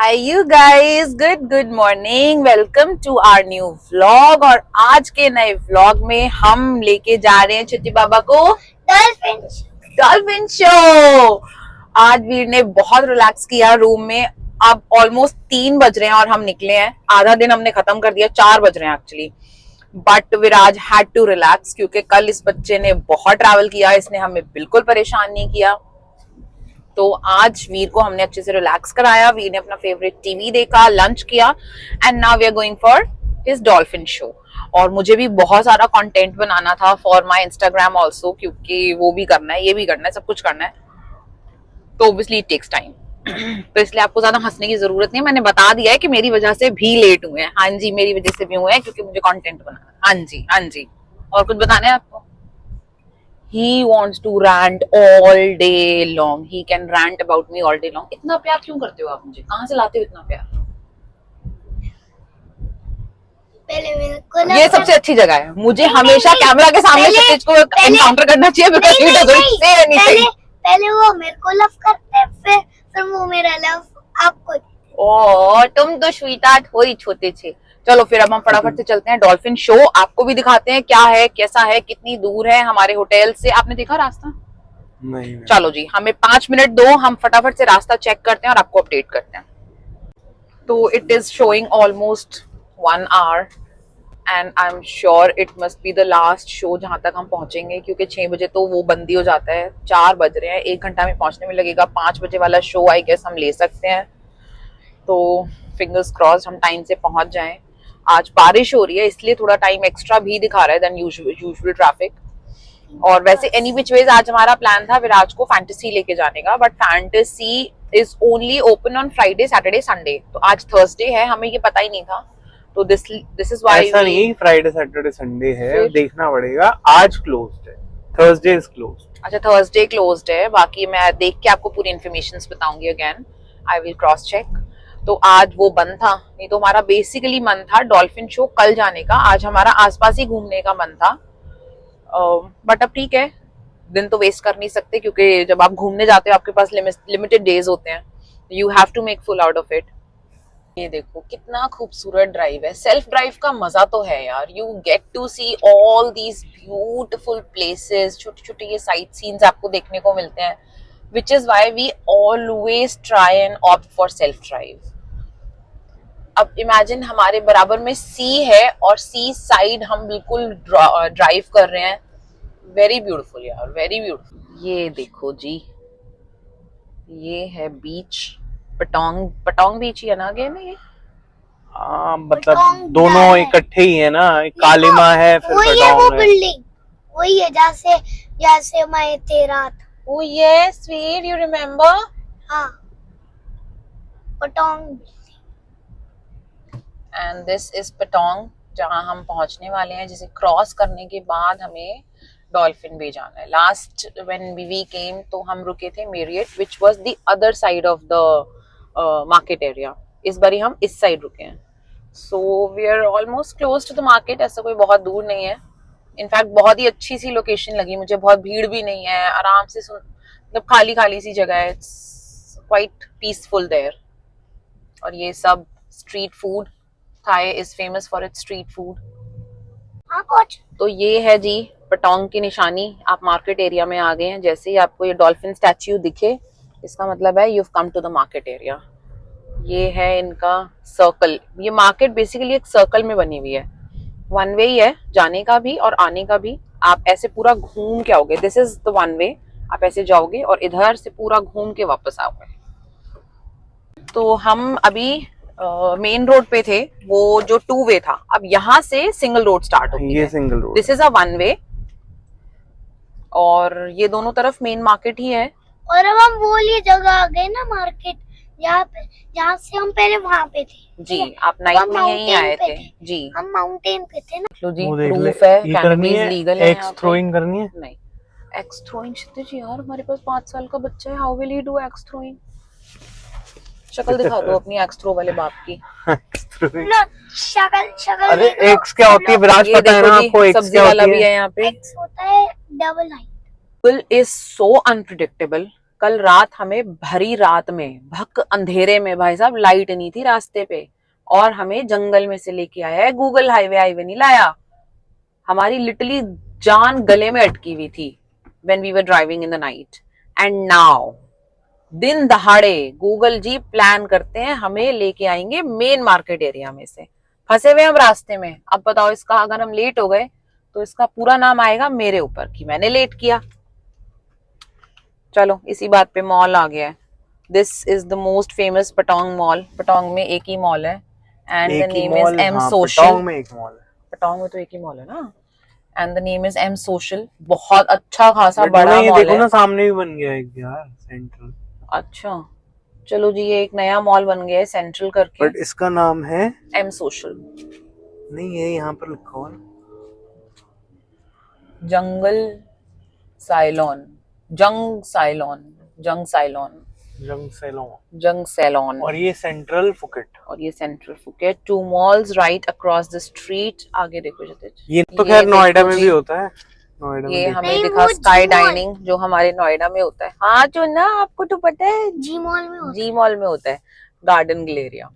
Hi you guys, good morning. Welcome to our new vlog. और आज के नए व्लॉग में हम लेके जा रहे हैं छोटी बाबा को डॉल्फिन शो। आज वीर ने बहुत रिलैक्स किया रूम में। अब ऑलमोस्ट 3 बज रहे हैं और हम निकले हैं। आधा दिन हमने खत्म कर दिया, 4 बज रहे हैं actually. But Viraj had to relax क्योंकि कल इस बच्चे ने बहुत ट्रैवल किया। इसने हमें बिल्कुल परेशान नहीं किया। तो आज वीर को हमने अच्छे से रिलैक्स कराया। वीर ने अपना फेवरेट टीवी देखा, लंच किया and now we are going for his dolphin show. और मुझे भी बहुत सारा कंटेंट बनाना था फॉर माय इंस्टाग्राम आल्सो, क्योंकि वो भी करना है, ये भी करना है, सब कुछ करना है। तो ऑब्वियसली इट टेक्स टाइम। तो इसलिए आपको ज्यादा हंसने की जरूरत नहीं है। मैंने बता दिया है कि मेरी वजह से भी लेट हुए हैं। हाँ जी, मेरी वजह से भी हुए हैं क्योंकि मुझे कंटेंट बनाना है। हाँ जी, हाँ जी। और कुछ बताना है आपको? He wants to rant all day long. He can rant about me all day long. इतना प्यार क्यों करते हो आप मुझे? कहाँ से लाते हो इतना प्यार? पहले मेरे को ये सबसे अच्छी जगह है। मुझे हमेशा कैमरा के सामने क्षितिज को एनकाउंटर करना चाहिए because he doesn't say anything. पहले वो मेरे को लव करते, फिर वो मेरा लव आपको। ओ, तुम तो स्वीटार्ट हो ही छोटे से। चलो फिर अब हम फटाफट से चलते हैं डॉल्फिन शो। आपको भी दिखाते हैं क्या है, कैसा है, कितनी दूर है हमारे होटल से। आपने देखा रास्ता? नहीं। चलो जी, हमें 5 मिनट दो, हम फटाफट से रास्ता चेक करते हैं और आपको अपडेट करते हैं। तो it is showing almost 1 our and I am sure it must be the last show जहां तक हम पहुंचेंगे, क्योंकि 6 बजे तो वो बंद ही हो जाता है। 4 बज रहे हैं, 1 घंटा में पहुंचने में लगेगा। 5 बजे वाला शो आई गेस हम ले सकते हैं। तो फिंगर्स क्रॉस्ड हम टाइम से पहुंच जाएं। आज बारिश हो रही है इसलिए थोड़ा टाइम एक्स्ट्रा भी दिखा रहा है देन यूजुअल ट्रैफिक। और वैसे एनी विच वेज आज हमारा प्लान था विराज को फैंटेसी लेके जाने का, but fantasy is only open on Friday, Saturday, Sunday. तो आज थर्सडे है, हमें ये पता ही नहीं था। तो दिस इज व्हाई ऐसा नहीं, फ्राइडे सैटरडे संडे है, देखना पड़ेगा। आज क्लोज्ड है, थर्सडे इज क्लोज्ड। अच्छा, थर्सडे क्लोज्ड है। बाकी मैं देख के आपको पूरी इन्फॉर्मेशन बताऊंगी again. I will cross check. तो आज वो बंद था, नहीं तो हमारा बेसिकली मन था डॉल्फिन शो कल जाने का। आज हमारा आसपास ही घूमने का मन था। बट अब ठीक है, दिन तो वेस्ट कर नहीं सकते क्योंकि जब आप घूमने जाते हो आपके पास लिमिटेड डेज होते हैं। You have to make full out of it. ये देखो कितना खूबसूरत ड्राइव है। सेल्फ ड्राइव का मजा तो है यार। You get to see all these beautiful places, छोटे छोटे ये साइट सीन्स आपको देखने को मिलते हैं, which is why we always try and opt for self drive. अब इमेजिन हमारे बराबर में सी है और सी साइड हम बिल्कुल ड्राइव कर रहे हैं। वेरी ब्यूटीफुल यार, वेरी ब्यूटीफुल। ये देखो जी, ये है बीच, पटोंग बीच ही है ना आगे में ये? मतलब दोनों इकट्ठे ही है ना। कालीमा है, फिर वही है वो पटोंग है। बिल्डिंग, वही है जैसे मैं तेरा था। Oh yes, sweet, you remember? हाँ, Patong. And this is Patong, जहां हम पहुंचने वाले हैं, जिसे क्रॉस करने के बाद हमें डॉल्फिन बे जाना है। लास्ट व्हेन वी केम तो हम रुके थे Marriott, which was the other side of the market area. इस बारी हम इस साइड रुके हैं। So we are almost close to the market. ऐसा कोई बहुत दूर नहीं है। इनफैक्ट बहुत ही अच्छी सी लोकेशन लगी मुझे। बहुत भीड़ भी नहीं है, आराम से मतलब खाली खाली सी जगह है। It's quite peaceful there. और ये सब street food, Thai is famous for its street food. हाँ कुछ। तो ये है जी पटोंग की निशानी। आप मार्केट एरिया में आ गए हैं। जैसे ही आपको ये डॉल्फिन स्टैच्यू दिखे, इसका मतलब है you have come to the market area. ये है इनका सर्कल। ये मार्केट बेसिकली एक सर्कल में बनी हुई है। 1 वे ही है, जाने का भी और आने का भी। आप ऐसे पूरा घूम के आओगे। दिस इज द 1 वे। आप ऐसे जाओगे और इधर से पूरा घूम के वापस आओगे। तो हम अभी मेन रोड पे थे, वो जो 2 वे था। अब यहाँ से सिंगल रोड स्टार्ट होती है। ये single road. This is a 1 वे। और ये दोनों तरफ मेन मार्केट ही है। और अब हम वो वाली जगह आ गए ना, मार्केट, जहाँ से हम पहले वहाँ पे थे जी। आप नाइट में यहीं आए थे जी। हम माउंटेन पे थे ना। लो जी, वो देख ले, प्रूफ है, ये करनी कैनोपीज है, लीगल है। एक्स थ्रोइंग करनी है। नहीं, एक्स थ्रोइंग क्षितिज यार, हमारे पास 5 साल का बच्चा है। How will you do x throwing? शक्ल दिखा दो अपनी एक्स थ्रो वाले बाप की। ना, शक्ल अरे देखो। एक्स क्या होती है विराज, ये पता है देखो ना जी, आपको? एक्स सब्जी क्या वाला होती भी है? है यहाँ पे। एक्स होता है double height. People is so unpredictable। कल रात हमें भरी रात में भक अंधेरे में, भाई साहब लाइट नहीं थी रास्ते पे, और हमें जंगल में से लेके आया है। गूगल हाईवे नहीं लाया। हमारी लिटरली जान गले में अटकी हुई थी when we were driving in the night, and now दिन दहाड़े गूगल जी प्लान करते हैं हमें लेके आएंगे मेन मार्केट एरिया में से। फंसे हुए हम रास्ते में। अब बताओ, इसका अगर हम लेट हो गए तो इसका पूरा नाम आएगा मेरे ऊपर कि मैंने लेट किया। चलो इसी बात पे मॉल आ गया है। This is the most famous Patong mall. Patong में एक ही मॉल है and the name is M Social. Patong में एक मॉल है। पटोंग में तो एक ही मॉल है ना। And the name is M Social. बहुत अच्छा खासा बड़ा ये मॉल देखो है ना, सामने भी बन गया एक यार सेंट्रल। अच्छा चलो जी, ये एक नया मॉल बन गया है सेंट्रल करके। बट इसका नाम है एम सोशल। नहीं, ये यहाँ पर लिखा हुआ ना, जंगल साइलॉन, जंग साइलॉन, जंग साइलॉन, जंग सैलोन। जंग सैलॉन। और ये सेंट्रल फुकेट। और ये central Phuket. 2 malls right across the street. आगे देखो जतिन, ये तो खैर नोएडा में जी, भी होता है। नोएडा ये में हमें नहीं, दिखा वो स्काई जी मॉल। डाइनिंग जो हमारे नोएडा में होता है। हाँ जो ना, आपको तो पता है जी मॉल में होता जी मॉल में होता है, गार्डन गैलेरिया।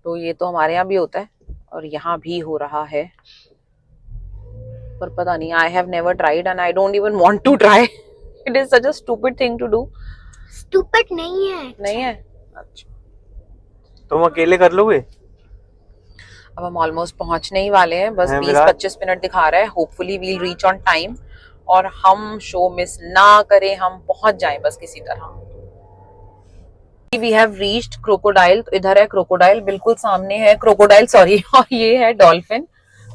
तो ये तो हमारे यहाँ भी होता है और यहाँ भी हो रहा है, पर पता नहीं, I have never tried and I don't even want to try. It is such a stupid thing to do. Stupid नहीं है। नहीं है? अच्छा, तुम अकेले कर लोगे? अब हम ऑलमोस्ट पहुंचने ही वाले हैं, बस 20-25 मिनट दिखा रहा है। Hopefully we'll reach on time और हम शो मिस ना करें, हम पहुंच जाएं बस किसी तरह। We have reached crocodile. तो इधर है क्रोकोडाइल, बिल्कुल सामने है क्रोकोडाइल, सॉरी, और ये है डॉल्फिन।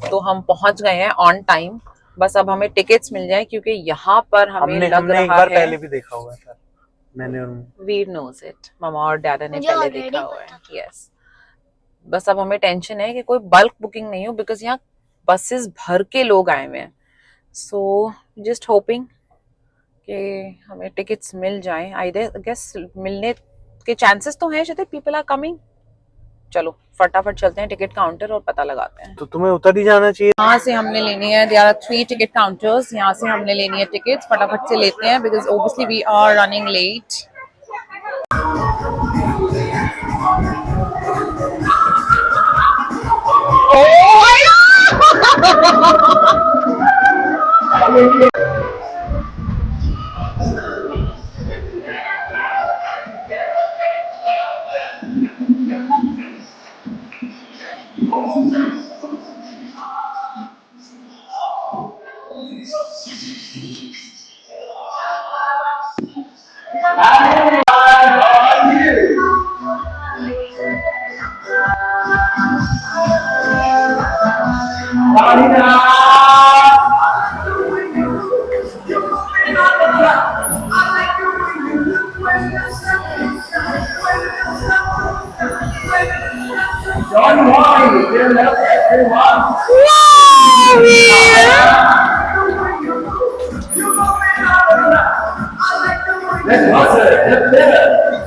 तो हम पहुंच गए हैं ऑन टाइम। बस अब हमें टिकट्स मिल जाए क्योंकि यहाँ पर हमें लग हमने एक रहा बार है, पहले भी देखा हुआ है मैंने और वी नोज इट, मामा और डैडा ने मुझे पहले already देखा हुआ है। पता यस, बस अब हमें टेंशन है कि कोई बल्क बुकिंग नहीं हो, बिकॉज यहाँ बसेस भर के लोग आए हुए हैं। सो जस्ट होपिंग कि हमें टिकट्स मिल जाएं। आई गेस मिलने के चांसेस तो हैं, शायद पीपल आर कमिंग। चलो फटाफट चलते हैं टिकट काउंटर और पता लगाते हैं। तो तुम्हें उतर ही जाना चाहिए। यहाँ से हमने लेनी है, देयर आर 3 टिकट काउंटर्स। यहाँ से हमने लेनी है टिकट्स, फटाफट से लेते हैं because obviously we are running late.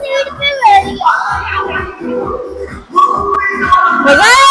Seat पे बैठ मजा आया?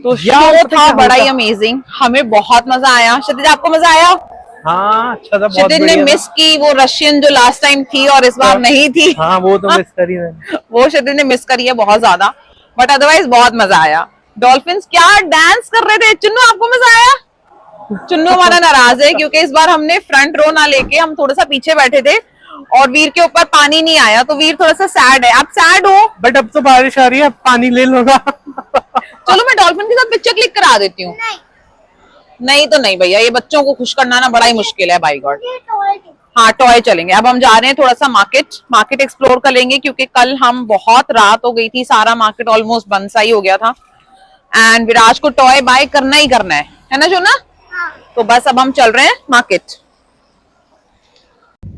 तो शो था बड़ा ही अमेजिंग, हमें बहुत मजा आया। क्षितिज आपको मजा आया? हाँ अच्छा था, बहुत क्षितिज ने बढ़िया मिस की वो रशियन जो लास्ट टाइम थी और इस बार नहीं थी। था। हाँ वो तो मिस करी मैंने। वो क्षितिज ने मिस करी है बहुत ज्यादा, बट अदरवाइज बहुत मजा आया। डॉल्फिन्स क्या डांस कर रहे थे। चुन्नू आपको मजा आया? चुन्नू हमारा नाराज है क्योंकि इस बार हमने फ्रंट रो ना लेके हम थोड़ा सा पीछे बैठे थे और वीर के ऊपर पानी नहीं आया, तो वीर थोड़ा सा सैड है। आप सैड हो? बट अब तो बारिश आ रही है, अब पानी ले लो ना। चलो मैं डॉल्फिन के साथ पिक्चर क्लिक करा देती हूँ। नहीं, नहीं तो नहीं भैया, ये बच्चों को खुश करना ना बड़ा ही मुश्किल है, बाई गॉड। ये टॉय है। हाँ टॉय चलेंगे। अब हम जा रहे हैं थोड़ा सा मार्केट एक्सप्लोर कर लेंगे क्योंकि कल हम बहुत रात हो गई थी, सारा मार्केट ऑलमोस्ट बंद सा ही हो गया था। एंड विराज को टॉय बाय करना ही करना है ना शोना? हाँ, तो बस अब हम चल रहे हैं मार्केट।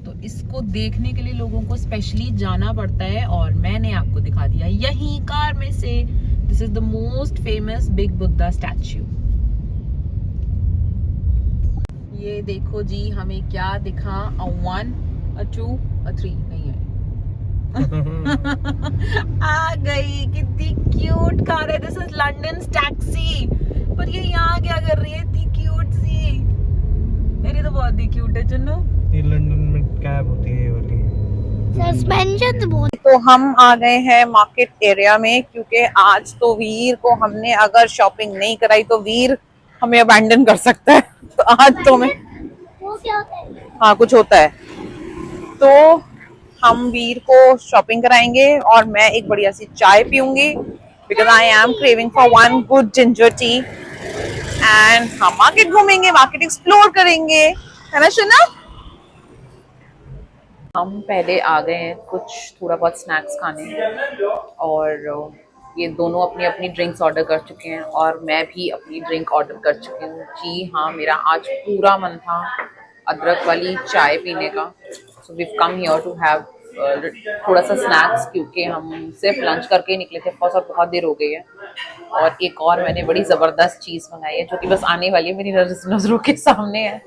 तो इसको देखने के लिए लोगों को स्पेशली जाना पड़ता है और मैंने आपको दिखा दिया यही कार में से। This is the most famous big Buddha statue. ये देखो जी, हमें क्या दिखा, a 1 a 2 a 3 नहीं है। आ गई, कितनी क्यूट कार है। This is London taxi. पर ये यहाँ क्या कर रही है इतनी क्यूट सी? मेरी तो बहुत ही क्यूट है चुन्नू। ये लंदन में कैब होती है ये वाली। सस्पेंशन बहुत। तो हम आ गए हैं मार्केट एरिया में क्योंकि आज तो वीर को हमने अगर शॉपिंग नहीं कराई तो वीर हमें अबैंडन कर सकता है। तो आज तो मैं वो क्या होता है? हाँ कुछ होता है, तो हम वीर को शॉपिंग कराएंगे और मैं एक बढ़िया सी चाय पीऊंगी because I am craving for one good ginger tea. And हम मार्केट घूमेंगे, मार्केट एक्सप्लोर करेंगे, है ना सुना? हम पहले आ गए हैं कुछ थोड़ा बहुत स्नैक्स खाने और ये दोनों अपनी अपनी ड्रिंक्स ऑर्डर कर चुके हैं और मैं भी अपनी ड्रिंक ऑर्डर कर चुकी हूँ। जी हाँ, मेरा आज पूरा मन था अदरक वाली चाय पीने का। So we come here to have थोड़ा सा स्नैक्स क्योंकि हम सिर्फ लंच करके ही निकले थे और बहुत देर हो गई है। और एक और मैंने बड़ी ज़बरदस्त चीज़ मंगाई है जो कि बस आने वाली है, मेरी नज़रों के सामने है।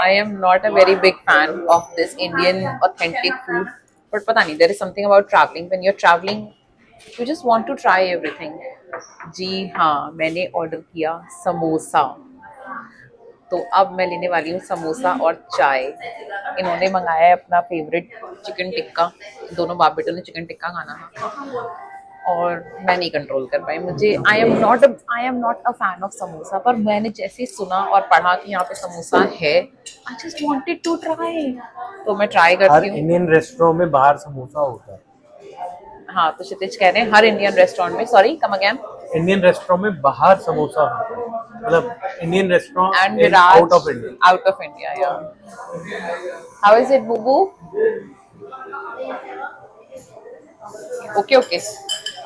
I am not a very big fan of this Indian authentic food, but पता नहीं, there is something about travelling, when you are travelling you just want to try everything. जी हाँ, मैंने ऑर्डर किया समोसा, तो अब मैं लेने वाली हूँ समोसा और चाय। इन्होंने मंगाया है अपना फेवरेट चिकन टिक्का, दोनों बाप बेटों ने चिकन टिक्का खाना था और मैं नहीं कंट्रोल कर पाई। मुझे आई am not a fan of samosa, पर मैंने जैसे ही सुना और पढ़ा कि यहाँ पे समोसा है, I just wanted to try, तो मैं ट्राई हर करती हूँ। इंडियन रेस्टोरेंट में बाहर समोसा होता है। हाँ तो क्षितिज कह रहे हैं हर इंडियन रेस्टोरेंट में, sorry come again, Indian restaurant में बाहर समोसा होता है, मतलब Indian and restaurant Viraj out of India. Out of India, या हाउ इज इट बुबू? Okay okay,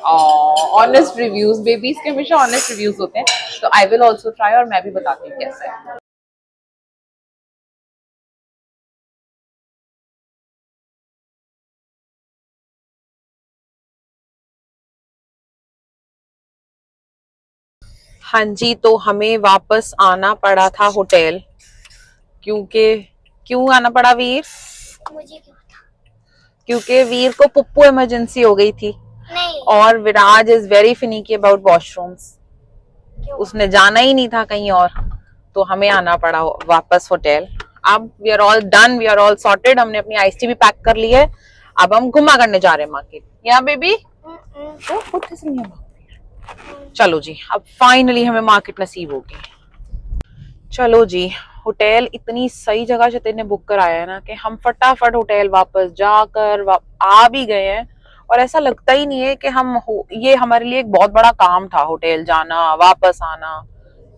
honest reviews, babies के हमेशा ऑनेस्ट रिव्यूज होते हैं, तो आई विल ऑल्सो ट्राई और मैं भी बताती हूँ कैसा है। हाँ जी, तो हमें वापस आना पड़ा था होटल क्योंकि क्यों आना पड़ा वीर? मुझे क्या पता। क्योंकि वीर को पुप्पू इमरजेंसी हो गई थी नहीं, और Viraj is very finicky about washrooms, उसने जाना ही नहीं था कहीं और, तो हमें आना पड़ा वापस होटल। अब we are all done, we are all sorted, हमने अपनी आइस टी भी पैक कर ली है। अब हम घुमा करने जा रहे हैं मार्केट। या बेबी चलो जी, अब फाइनली हमें मार्केट नसीब होगी। चलो जी, होटल इतनी सही जगह से ने बुक कराया है ना कि हम फटाफट होटल वापस जाकर आ भी गए हैं और ऐसा लगता ही नहीं है कि ये हमारे लिए एक बहुत बड़ा काम था होटल जाना वापस आना।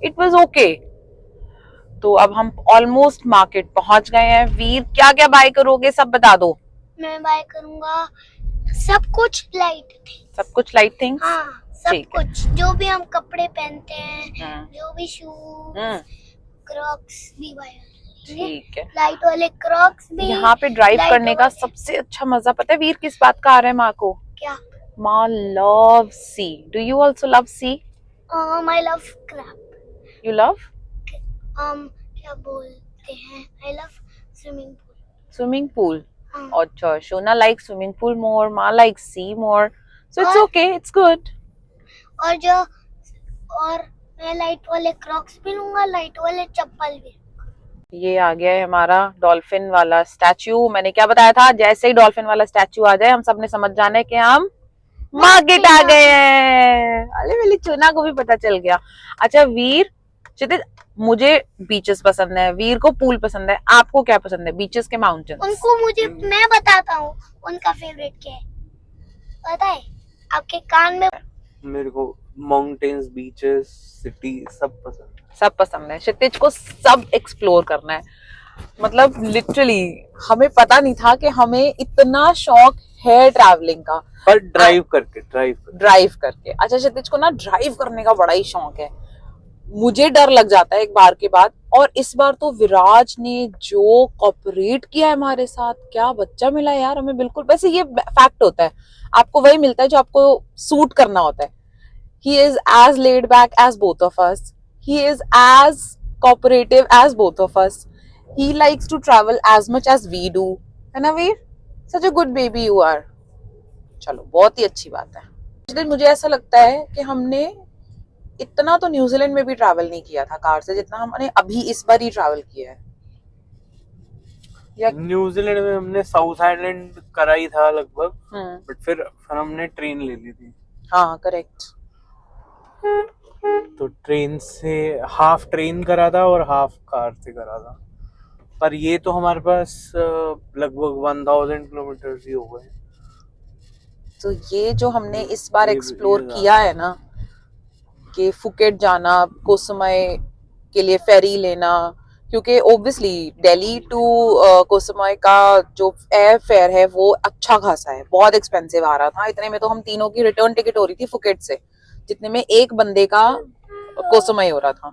It was okay. तो अब हम ऑलमोस्ट मार्केट पहुंच गए हैं। वीर क्या क्या बाय करोगे सब बता दो। मैं बाय करूंगा सब कुछ लाइट थिंग्स। हाँ, सब ठीक है। कुछ जो भी हम कपड़े पहनते हैं, जो भी शूज, क्रॉक्स भी बाय। ठीक है, लाइट वाले क्रॉक्स भी। यहाँ पे ड्राइव करने का सबसे अच्छा मजा पता है वीर किस बात का आ रहा है माँ को? क्या? माँ love sea. Do you also love sea? I love crab. You love क्या बोलते हैं, I love swimming pool. Swimming pool? अच्छा, Shona like swimming pool more, माँ like sea more, so it's okay, it's good. और मैं लाइट वाले Crocs भी लूंगा, लाइट वाले चप्पल भी। ये आ गया है हमारा डॉल्फिन वाला स्टैचू। मैंने क्या बताया था, जैसे ही डॉल्फिन वाला स्टैचू आ जाए हम सब ने समझ जाना है कि हम मार्केट आ गए हैं। अरे मेरी चुना को भी पता चल गया। अच्छा वीर, क्षितिज, मुझे बीचेस पसंद है, वीर को पूल पसंद है, आपको क्या पसंद है, बीचेस के माउंटेन? उनको मुझे मैं बताता हूँ उनका फेवरेट क्या है, पता है आपके कान में? मेरे को माउंटेन्स, बीचेस, सिटी सब पसंद है। सब पसंद है। क्षितिज को सब एक्सप्लोर करना है, मतलब लिटरली हमें पता नहीं था कि हमें इतना शौक है ट्रैवलिंग का। पर ड्राइव करके अच्छा, क्षितिज को ना ड्राइव करने का बड़ा ही शौक है। मुझे डर लग जाता है एक बार के बाद, और इस बार तो विराज ने जो कॉपरेट किया है हमारे साथ, क्या बच्चा मिला यार हमें। बिल्कुल, वैसे ये फैक्ट होता है, आपको वही मिलता है जो आपको सूट करना होता है। He is as laid back as both of us, he is as cooperative as both of us, he likes to travel as much as we do, है ना वीर? such a good baby you are। चलो, बहुत ही अच्छी बात है। मुझे ऐसा लगता है कि हमने इतना तो न्यूजीलैंड में भी ट्रैवल नहीं किया था कार से, जितना हमने अभी इस बार ही ट्रैवल किया है। न्यूजीलैंड में हमने साउथ आइलैंड करा ही था लगभग, बट फिर हमने ट्रेन ले ली थी। हाँ करेक्ट। तो ट्रेन से हाफ ट्रेन करा था और हाफ कार से करा था, पर ये तो हमारे पास लगभग 1000 किलोमीटर ही हो गए। तो ये जो हमने इस बार एक्सप्लोर किया है ना, कि फुकेट जाना, कोसमाय के लिए फेरी लेना, क्योंकि ओब्वियसली दिल्ली टू कोसमाय का जो एयर फेयर है वो अच्छा खासा है, बहुत एक्सपेंसिव आ रहा था। इतने में तो हम तीनों की रिटर्न टिकट हो रही थी फुकेट से, जितने में एक बंदे का कोसमाय हो रहा था।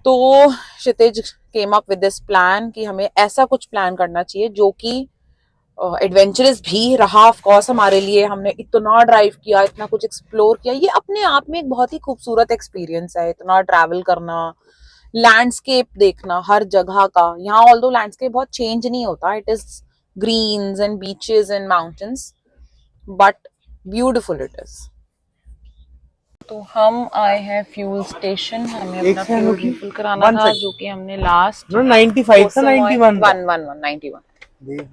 तो Kshitij came up with this plan कि हमें ऐसा कुछ प्लान करना चाहिए जो कि एडवेंचरस भी रहा। ऑफ कोर्स हमारे लिए, हमने इतना ड्राइव किया, इतना कुछ एक्सप्लोर किया, ये अपने आप में एक बहुत ही खूबसूरत एक्सपीरियंस है, इतना ट्रैवल करना, लैंडस्केप देखना हर जगह का। यहाँ ऑल्दो लैंडस्केप बहुत चेंज नहीं होता, it is greens and beaches and mountains, but beautiful it is. तो हम आए हैं फ्यूल स्टेशन, हमें अपना फ्यूल रिफिल कराना था, जो कि हमने लास्ट 95 था, 91।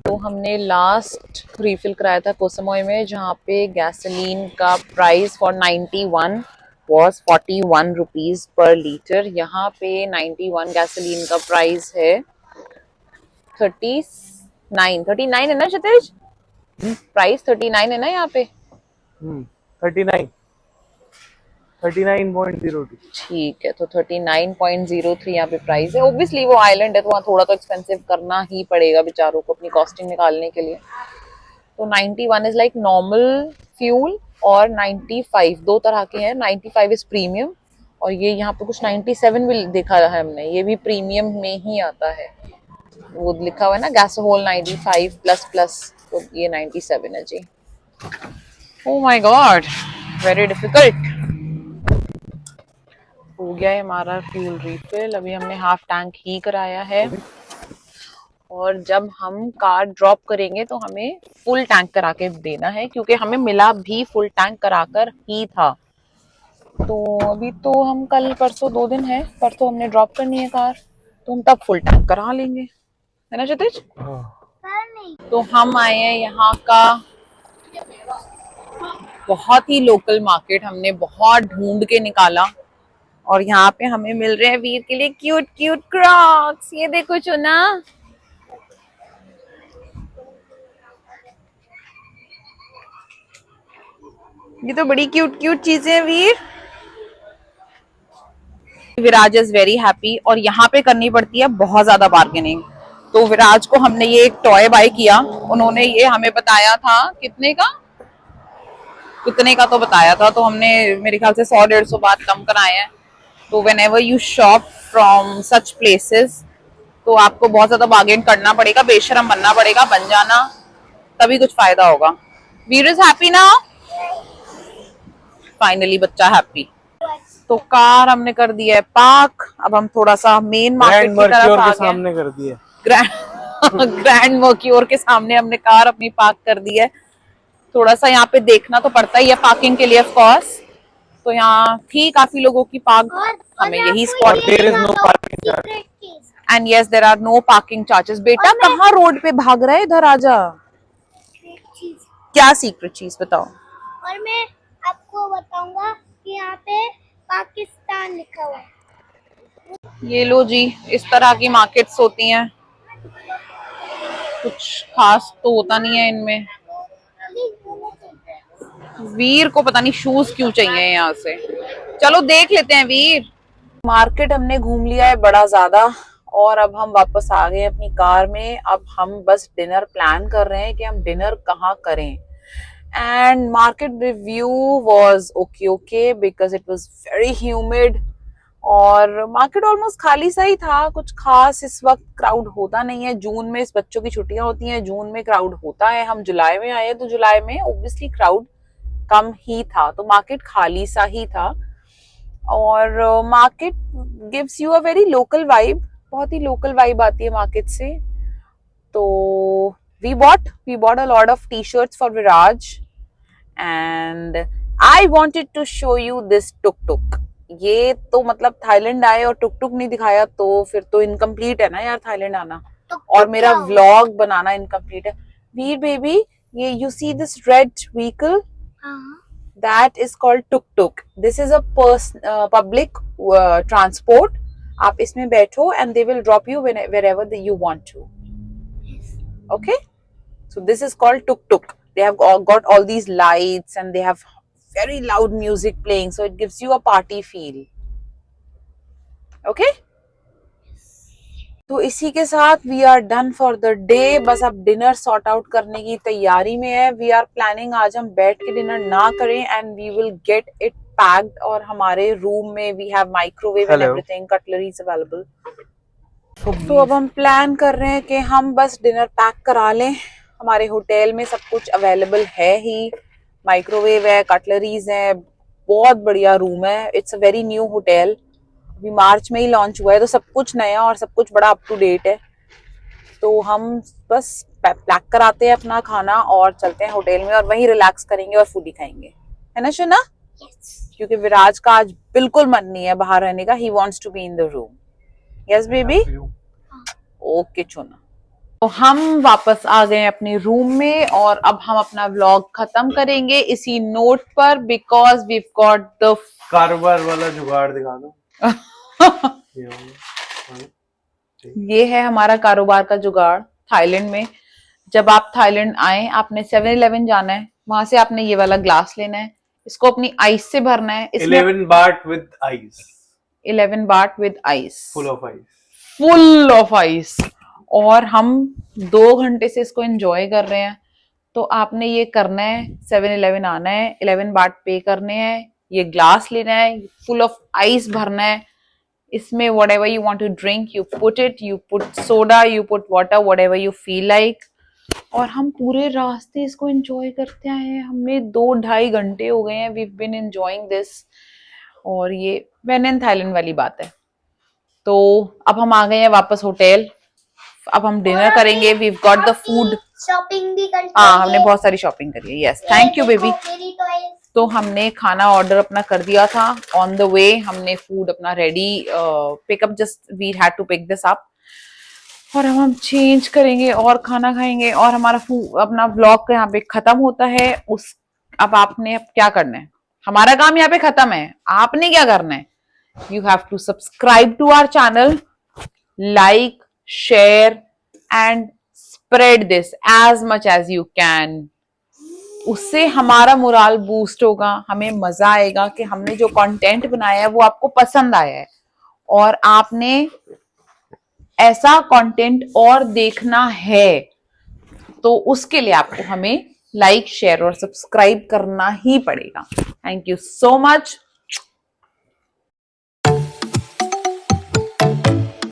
तो हमने लास्ट रिफिल कराया था कोसमोय में, जहाँ पे गैसोलीन का price for 91 was 41 rupees per litre. यहाँ पे 91 गैसोलीन का प्राइस है 39 है ना क्षितिज? प्राइस 39 है ना यहाँ पे? 39.02। ठीक है, तो 39.03 यहाँ पे प्राइस है। ऑब्वियसली वो आइलैंड है तो वहाँ थोड़ा तो एक्सपेंसिव करना ही पड़ेगा बेचारों को अपनी कॉस्टिंग निकालने के लिए। तो 91 इज लाइक नॉर्मल फ्यूल, और 95 दो तरह के हैं। 95 इज प्रीमियम, और ये यहाँ पे कुछ 97 भी देखा है हमने, ये भी प्रीमियम में ही आता है। वो लिखा हुआ है ना गैसोहोल 95 प्लस प्लस, तो ये 97 है जी। Oh my god, very difficult. हो गया है हमारा फ्यूल रिफिल, अभी हमने हाफ टैंक ही कराया है, और जब हम कार ड्रॉप करेंगे तो हमें फुल टैंक करा के देना है, क्योंकि हमें मिला भी फुल टैंक कराकर ही था। तो अभी तो हम कल परसों 2 दिन है, परसों हमने ड्रॉप करनी है कार, तो हम तब फुल टैंक करा लेंगे, है ना क्षितिज? तो हम आए हैं यहाँ का बहुत ही लोकल मार्केट, हमने बहुत ढूंढ के निकाला, और यहाँ पे हमें मिल रहे हैं वीर के लिए क्यूट क्यूट क्रॉक्स। ये देखो चुना, ये तो बड़ी क्यूट क्यूट चीजें हैं वीर। विराज इज वेरी हैप्पी, और यहाँ पे करनी पड़ती है बहुत ज्यादा बार्गेनिंग। तो विराज को हमने ये एक टॉय बाय किया, उन्होंने ये हमें बताया था कितने का तो बताया था, तो हमने मेरे ख्याल से 100-150 बात कम कराए हैं। तो when ever you shop from such places, तो आपको बहुत ज्यादा बार्गेन करना पड़ेगा, बेशरम बनना पड़ेगा, बन जाना, तभी कुछ फायदा होगा। वीर इज हैप्पी ना, फाइनली बच्चा हैप्पी। तो कार हमने कर दिया है पार्क, अब हम थोड़ा सा मेन मार्केट की तरफ आ गए। सामने कर दिया ग्रैंड मर्क्योर के सामने हमने कार अपनी पार्क कर दी है। थोड़ा सा यहाँ पे देखना तो पड़ता ही है पार्किंग के लिए ऑफ कोर्स, तो यहाँ थी काफी लोगों की पार्क, हमें यही spot. And yes there are no parking charges. बेटा कहाँ रोड पे भाग रहा है, इधर आजा। क्या सीक्रेट चीज बताओ? और मैं आपको बताऊंगा कि यहाँ पे पाकिस्तान लिखा हुआ है। ये लो जी, इस तरह की मार्केट्स होती हैं, कुछ खास तो होता नहीं है इनमें। वीर को पता नहीं शूज क्यों चाहिए यहाँ से। चलो देख लेते हैं वीर। मार्केट हमने घूम लिया है बड़ा ज्यादा, और अब हम वापस आ गए अपनी कार में। अब हम बस डिनर प्लान कर रहे हैं कि हम डिनर कहाँ करें। And market review was okay because it was very humid, और मार्केट ऑलमोस्ट खाली सा ही था। कुछ खास इस वक्त क्राउड होता नहीं है। जून में इस बच्चों की छुट्टियां होती हैं, जून में क्राउड होता है। हम जुलाई में आए तो जुलाई में ऑब्वियसली क्राउड कम ही था, तो मार्केट खाली सा ही था। और market gives you a very local vibe, बहुत ही लोकल वाइब आती है मार्केट से। तो we bought a lot of T shirts for Viraj, and I wanted to show you this tuk tuk. ये तो मतलब थाईलैंड आए और टुक टुक नहीं दिखाया तो फिर तो इनकम्प्लीट है ना यार थाईलैंड आना, और मेरा व्लॉग बनाना इनकम्प्लीट है। वीर बेबी, ये you see this red vehicle, that is called tuk tuk. This is a public transport. आप इसमें बैठो and they will drop you wherever you want to. Okay, so this is called tuk tuk. They have got all these lights and they have very loud music playing, so it gives you a party feel. Okay, तो इसी के साथ we are done for the day. बस अब dinner sort out करने की तैयारी में है। वी आर प्लानिंग आज हम बैठ के डिनर ना करें, and we will get it packed. और हमारे रूम में we have microwave and everything, cutleries available. तो अब हम प्लान कर रहे हैं कि हम बस डिनर पैक करा लें। हमारे होटल में सब कुछ अवेलेबल है ही, माइक्रोवेव है, कटलरीज है, बहुत बढ़िया रूम है। It's a very new hotel, अभी मार्च में ही लॉन्च हुआ है, तो सब कुछ नया और सब कुछ बड़ा अप टू डेट है। तो हम बस पैक कराते हैं अपना खाना और चलते हैं होटल में, और वहीं रिलैक्स करेंगे और फूड ही खाएंगे, है ना शना? क्योंकि विराज का आज बिल्कुल मन नहीं है बाहर रहने का। He wants to be in the room. Yes baby? Okay चुना। तो हम वापस आ गए अपने रूम में, और अब हम अपना व्लॉग खत्म करेंगे इसी नोट पर, बिकॉज वी गॉट द कारोबार वाला जुगाड़ दिखा दो। ये है हमारा कारोबार का जुगाड़ थाईलैंड में। जब आप थाईलैंड आए, आपने 7-Eleven जाना है, वहां से आपने ये वाला ग्लास लेना है, इसको अपनी आइस से भरना है। 11 बाट विद आइस, 11 बाट with ice, full of ice, full of ice. और हम 2 घंटे से इसको एंजॉय कर रहे हैं। तो आपने ये करना है, 7-Eleven आना है, 11 बाट पे करने हैं, ये ग्लास लेना है, फुल ऑफ आइस भरना है। इसमें whatever you want to drink, you put it, you put soda, you put water, whatever you feel like। और हम पूरे रास्ते इसको एंजॉय करते आए हैं। हमने 2-2.5 घंटे हो गए हैं, we've been enjoying this। और ये when in Thailand वाली बात है। तो अब हम आ गए हैं वापस होटल। अब हम डिनर करेंगे। we've got the food, shopping भी करनी है। हाँ हमने बहुत सारी शॉपिंग करी है। Yes, thank you baby. तो हमने खाना ऑर्डर अपना कर दिया था। ऑन द वे हमने फूड अपना ready pickup, just we had to pick this up. और अब हम चेंज करेंगे और खाना खाएंगे, और हमारा अपना व्लॉग यहाँ पे खत्म होता है। अब आपने अब क्या करना है, हमारा काम यहाँ पे खत्म है। आपने क्या करना है, you have to subscribe to our channel, like, share and spread this as much as you can. उससे हमारा मोराल बूस्ट होगा, हमें मजा आएगा कि हमने जो कंटेंट बनाया है वो आपको पसंद आया है, और आपने ऐसा कंटेंट और देखना है तो उसके लिए आपको हमें लाइक, शेयर और सब्सक्राइब करना ही पड़ेगा। Thank you so much.